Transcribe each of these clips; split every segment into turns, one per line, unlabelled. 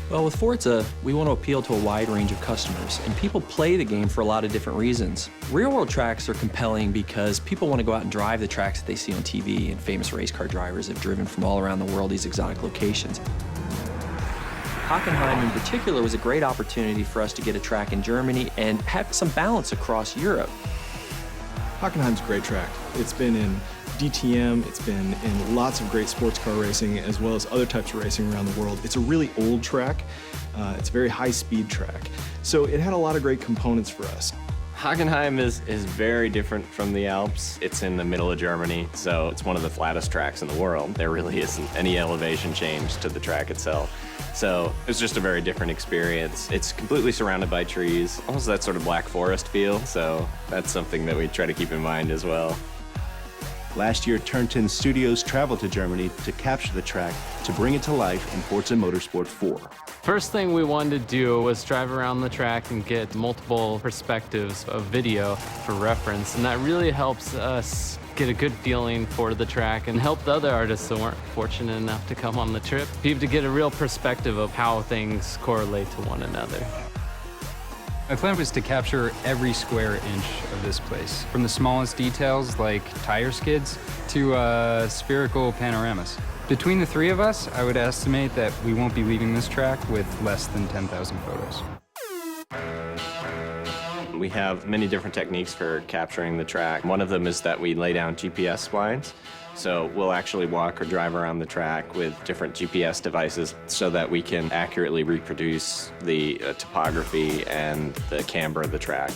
Well, with Forza, we want to appeal to a wide range of customers, and people play the game for a lot of different reasons. Real-world tracks are compelling because people want to go out and drive the tracks that they see on TV, and famous race car drivers have driven from all around the world these exotic locations. Hockenheim in particular was a great opportunity for us to get a track in Germany and have some balance across Europe.
Hockenheim's a great track. It's been in DTM, it's been in lots of great sports car racing as well as other types of racing around the world. It's a really old track. It's a very high-speed track. So it had a lot of great components for us.
Hockenheim is very different from the Alps. It's in the middle of Germany, so it's one of the flattest tracks in the world. There really isn't any elevation change to the track itself. So it's just a very different experience. It's completely surrounded by trees, almost that sort of Black Forest feel, so that's something that we try to keep in mind as well.
Last year, Turn 10 Studios traveled to Germany to capture the track to bring it to life in Forza Motorsport 4.
First thing we wanted to do was drive around the track and get multiple perspectives of video for reference, and that really helps us get a good feeling for the track and help the other artists that weren't fortunate enough to come on the trip, people to get a real perspective of how things correlate to one another.
My plan was to capture every square inch of this place, from the smallest details like tire skids to spherical panoramas. Between the three of us, I would estimate that we won't be leaving this track with less than 10,000 photos.
We have many different techniques for capturing the track. One of them is that we lay down GPS splines. So we'll actually walk or drive around the track with different GPS devices so that we can accurately reproduce the topography and the camber of the track.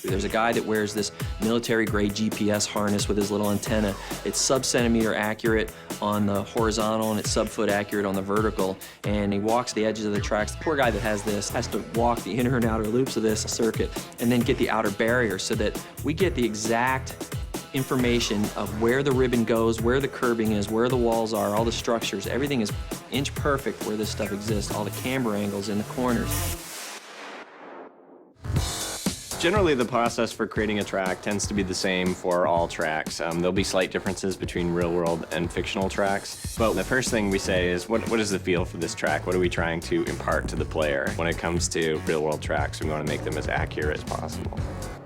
There's a guy that wears this military-grade GPS harness with his little antenna. It's sub-centimeter accurate on the horizontal and it's sub-foot accurate on the vertical, and he walks the edges of the tracks. The poor guy that has this has to walk the inner and outer loops of this circuit and then get the outer barrier so that we get the exact information of where the ribbon goes, where the curbing is, where the walls are, all the structures. Everything is inch perfect where this stuff exists, all the camber angles in the corners.
Generally, the process for creating a track tends to be the same for all tracks. There'll be slight differences between real-world and fictional tracks, but the first thing we say is, what is the feel for this track? What are we trying to impart to the player? When it comes to real-world tracks, we want to make them as accurate as possible.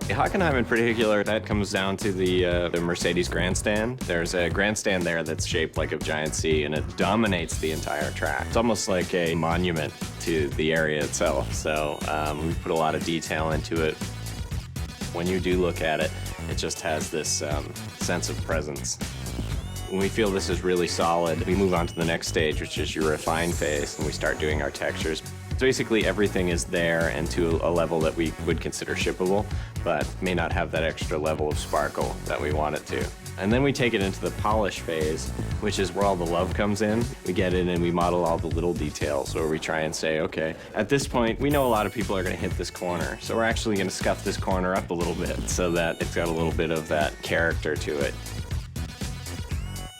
Hockenheim in particular, that comes down to the Mercedes grandstand. There's a grandstand there that's shaped like a giant C, and it dominates the entire track. It's almost like a monument to the area itself, so we put a lot of detail into it. When you do look at it, it just has this sense of presence. When we feel this is really solid, we move on to the next stage, which is your refine phase, and we start doing our textures. So basically everything is there and to a level that we would consider shippable, but may not have that extra level of sparkle that we want it to. And then we take it into the polish phase, which is where all the love comes in. We get in and we model all the little details, where we try and say, okay, at this point, we know a lot of people are gonna hit this corner, so we're actually gonna scuff this corner up a little bit so that it's got a little bit of that character to it.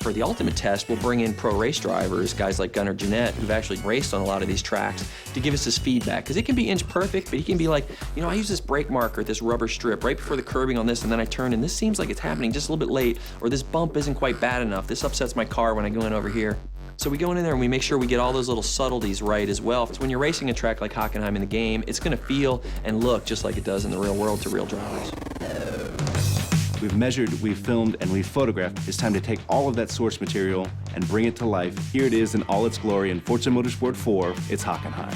For the ultimate test, we'll bring in pro race drivers, guys like Gunnar Jeanette, who've actually raced on a lot of these tracks, to give us his feedback. Because it can be inch perfect, but he can be like, you know, I use this brake marker, this rubber strip, right before the curbing on this, and then I turn, and this seems like it's happening just a little bit late, or this bump isn't quite bad enough. This upsets my car when I go in over here. So we go in there and we make sure we get all those little subtleties right as well. Because when you're racing a track like Hockenheim in the game, it's gonna feel and look just like it does in the real world to real drivers.
We've measured, we've filmed, and we've photographed. It's time to take all of that source material and bring it to life. Here it is in all its glory in Forza Motorsport 4, it's Hockenheim.